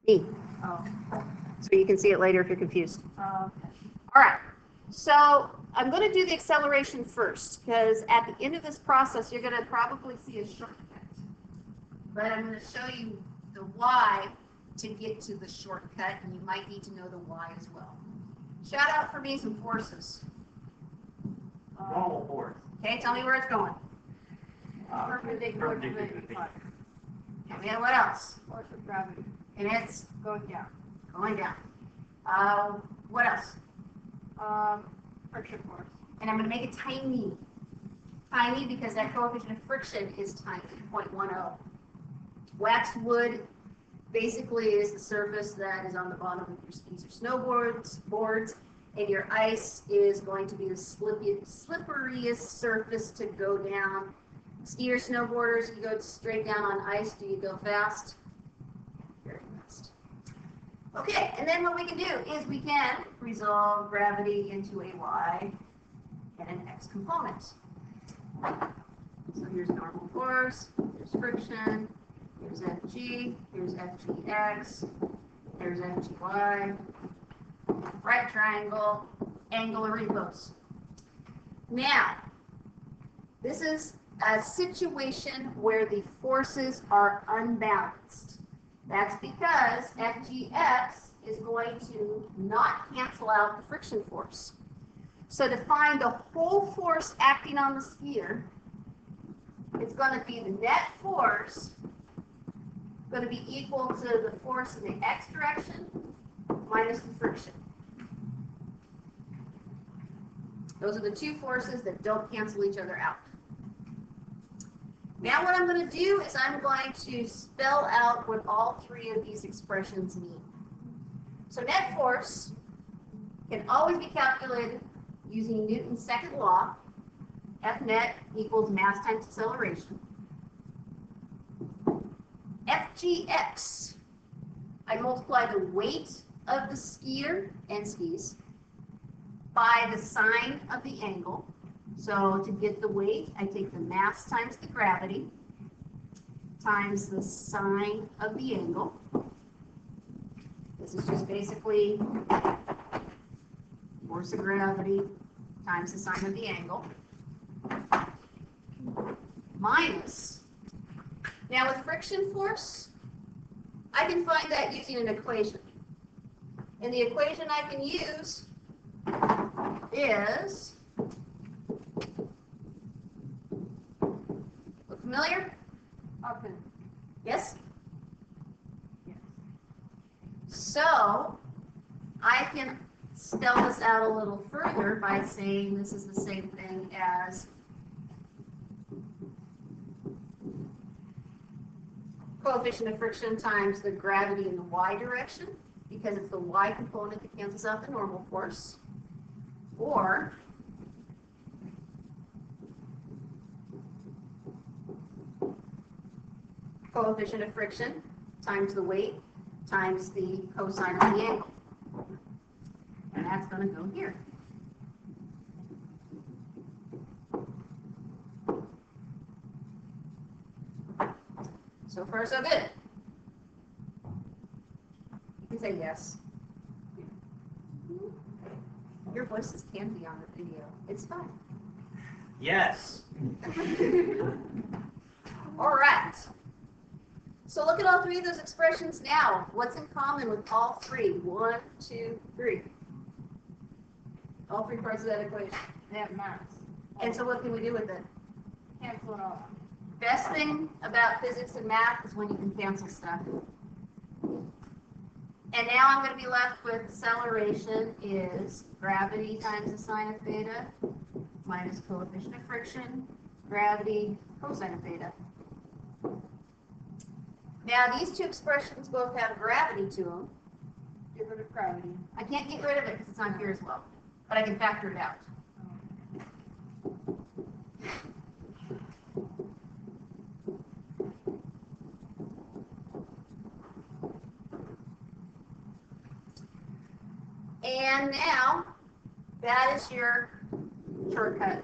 E. Oh. So you can see it later if you're confused. Okay. All right. So I'm going to do the acceleration first because at the end of this process, you're going to probably see a shortcut. But I'm going to show you the why to get to the shortcut, and you might need to know the why as well. Shout out for me some forces. Normal force. Okay, tell me where it's going. Perpendicular to the And what else? force of gravity. And it's Going down. going down. What else? Friction force. And I'm going to make it tiny. Tiny because that coefficient of friction is tiny, 0.10. Waxed wood basically is the surface that is on the bottom of your skis or snowboards, and your ice is going to be the slipperiest surface to go down. Skiers, snowboarders, you go straight down on ice. Do you go fast? Very fast. Okay, and then what we can do is we can resolve gravity into a y and an x component. So here's normal force, here's friction, here's Fg, here's Fgx, here's Fgy, right triangle, angle of repose. Now, this is a situation where the forces are unbalanced. That's because Fgx is going to not cancel out the friction force. So to find the whole force acting on the skier, it's going to be the net force going to be equal to the force in the x direction minus the friction. Those are the two forces that don't cancel each other out. Now what I'm going to do is I'm going to spell out what all three of these expressions mean. So net force can always be calculated using Newton's second law. F net equals mass times acceleration. Fgx, I multiply the weight of the skier and skis by the sine of the angle. So to get the weight, I take the mass times the gravity times the sine of the angle. This is just basically force of gravity times the sine of the angle minus. Now with friction force, I can find that using an equation. And the equation I can use is, look familiar? Okay. Yes? Yes. So I can spell this out a little further by saying this is the same thing as coefficient of friction times the gravity in the y direction, because it's the y component that cancels out the normal force, or coefficient of friction times the weight times the cosine of the angle. And that's going to go here. So far, so good. You can say yes. Your voices can be on the video. It's fine. Yes. All right. So look at all three of those expressions now. What's in common with all three? 1, 2, 3. All three parts of that equation. They have mass. And so what can we do with it? Cancel it all. Best thing about physics and math is when you can cancel stuff. And now I'm going to be left with acceleration is gravity times the sine of theta minus coefficient of friction, gravity, cosine of theta. Now these two expressions both have gravity to them. Get rid of gravity. I can't get rid of it because it's on here as well, but I can factor it out. And now, that is your shortcut.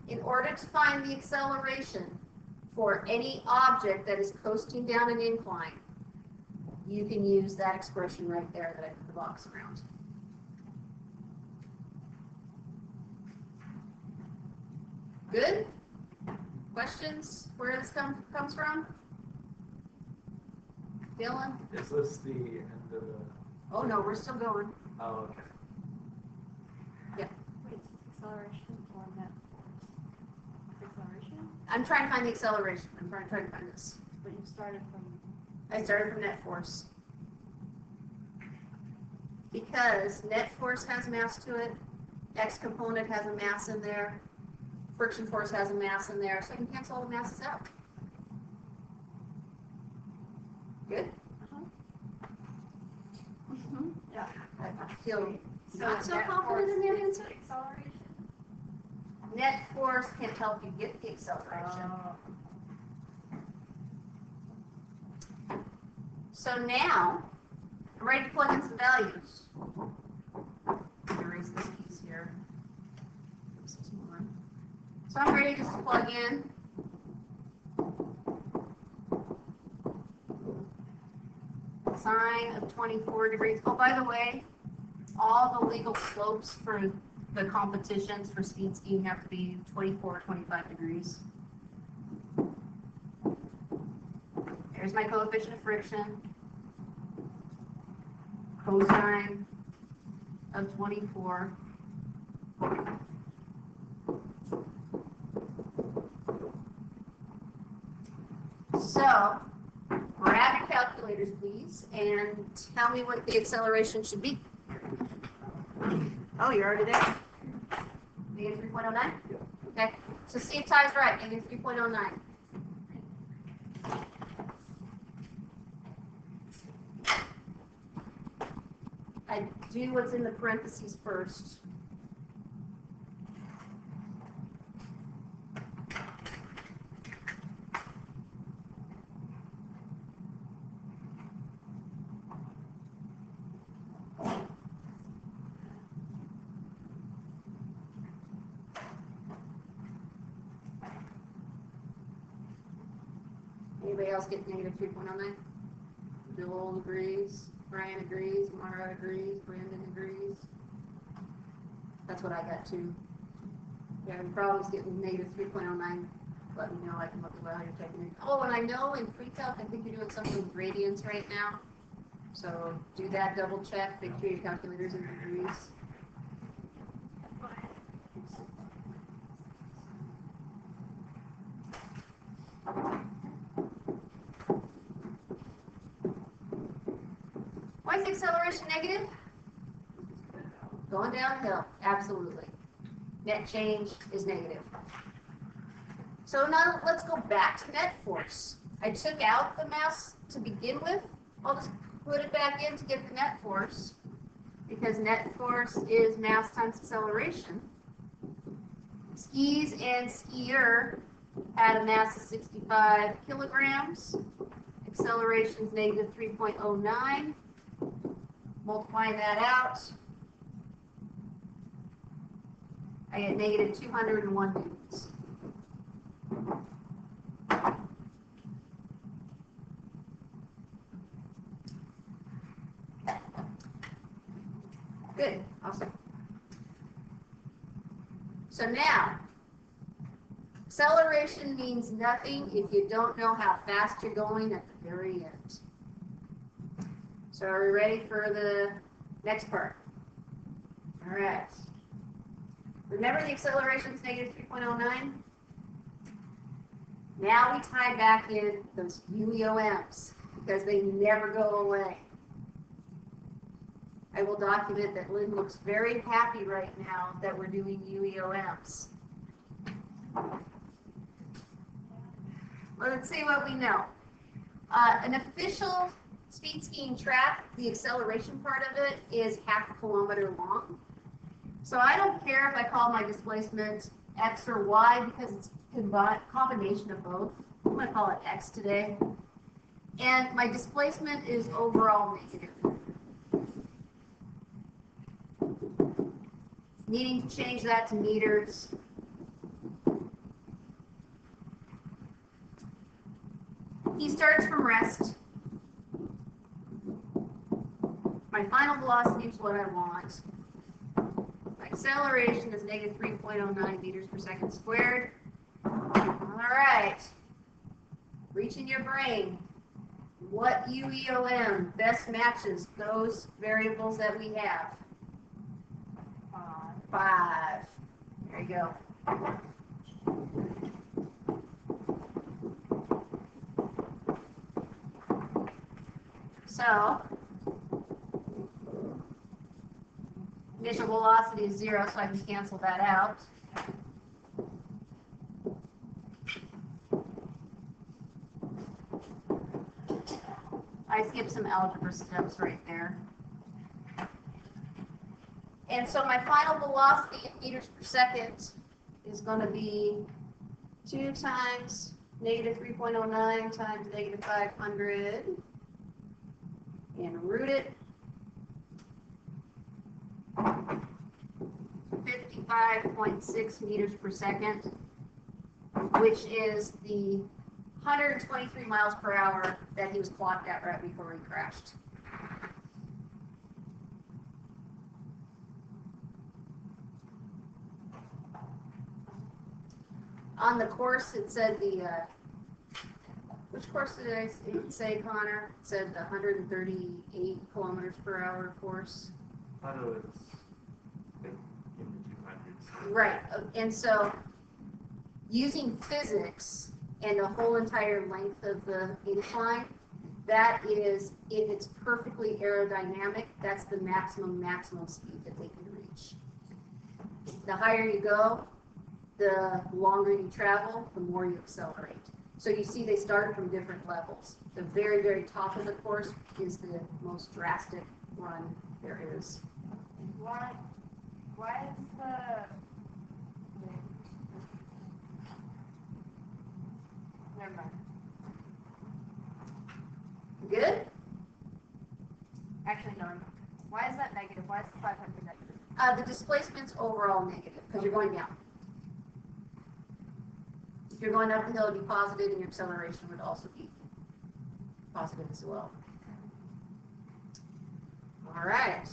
In order to find the acceleration, for any object that is coasting down an incline, you can use that expression right there that I put the box around. Good? Questions? Where this comes from? Dylan? Is this the end of the? Oh no, we're still going. Oh, okay. Wait, acceleration or net force? Acceleration? I'm trying to find the acceleration. I'm trying to find this. But you started from. I started from net force. Because net force has mass to it, X component has a mass in there, friction force has a mass in there, so I can cancel all the masses out. Good? Yeah. I feel So not so net confident in force that is answer. Acceleration? Net force can help you get the acceleration. So now, I'm ready to plug in some values. Erase this piece here. This is more. So I'm ready just to plug in. Sine of 24 degrees. Oh, by the way, all the legal slopes for the competitions for speed skiing have to be 24 or 25 degrees. There's my coefficient of friction. Cosine of 24. So, grab your calculators, please, and tell me what the acceleration should be. Oh, you're already there? Negative 3.09? Okay, so see if Ty's right, negative 3.09. I do what's in the parentheses first. Anybody else get negative 3.09? Joel agrees, Brian agrees, Mara agrees, Brandon agrees. That's what I got too. If you're having problems getting negative 3.09, let me know. I can look at how you're taking it. Oh, and I know in pre-calc, I think you're doing something with gradients right now. So do that, double check, make sure your calculator's in degrees. Why is the acceleration negative? Going downhill, absolutely. Net change is negative. So now let's go back to net force. I took out the mass to begin with. I'll just put it back in to get the net force, because net force is mass times acceleration. Skis and skier had a mass of 65 kilograms. Acceleration is negative 3.09. Multiplying that out, I get negative 201 newtons. Good, awesome. So now, acceleration means nothing if you don't know how fast you're going at the very end. So are we ready for the next part? All right. Remember the acceleration is negative 3.09? Now we tie back in those UEOMs because they never go away. I will document that Lynn looks very happy right now that we're doing UEOMs. Well, let's see what we know. An official speed skiing track, the acceleration part of it is half a kilometer long. So I don't care if I call my displacement X or Y because it's a combination of both. I'm going to call it X today. And my displacement is overall negative. Needing to change that to meters. starts from rest. My final velocity is what I want. My acceleration is negative 3.09 meters per second squared. All right. Reach in your brain. What UEOM best matches those variables that we have? 5. There you go. So, initial velocity is 0, so I can cancel that out. I skipped some algebra steps right there. And so my final velocity in meters per second is going to be 2 times negative 3.09 times negative 500 and root it. 55.6 meters per second, which is the 123 miles per hour that he was clocked at right before he crashed. On the course, it said which course did I say, Connor? It said the 138 kilometers per hour course. I thought it was like in the 200s. Right, and so using physics and the whole entire length of the incline, that is, if it's perfectly aerodynamic, that's the maximum speed that they can reach. The higher you go, the longer you travel, the more you accelerate. So you see they started from different levels. The very, very top of the course is the most drastic run there is. Why is never mind. Good? Actually, no. Why is that negative? Why is the 500 negative? The displacement's overall negative because you're going down. If you're going up the hill, it'd be positive, and your acceleration would also be positive as well. All right.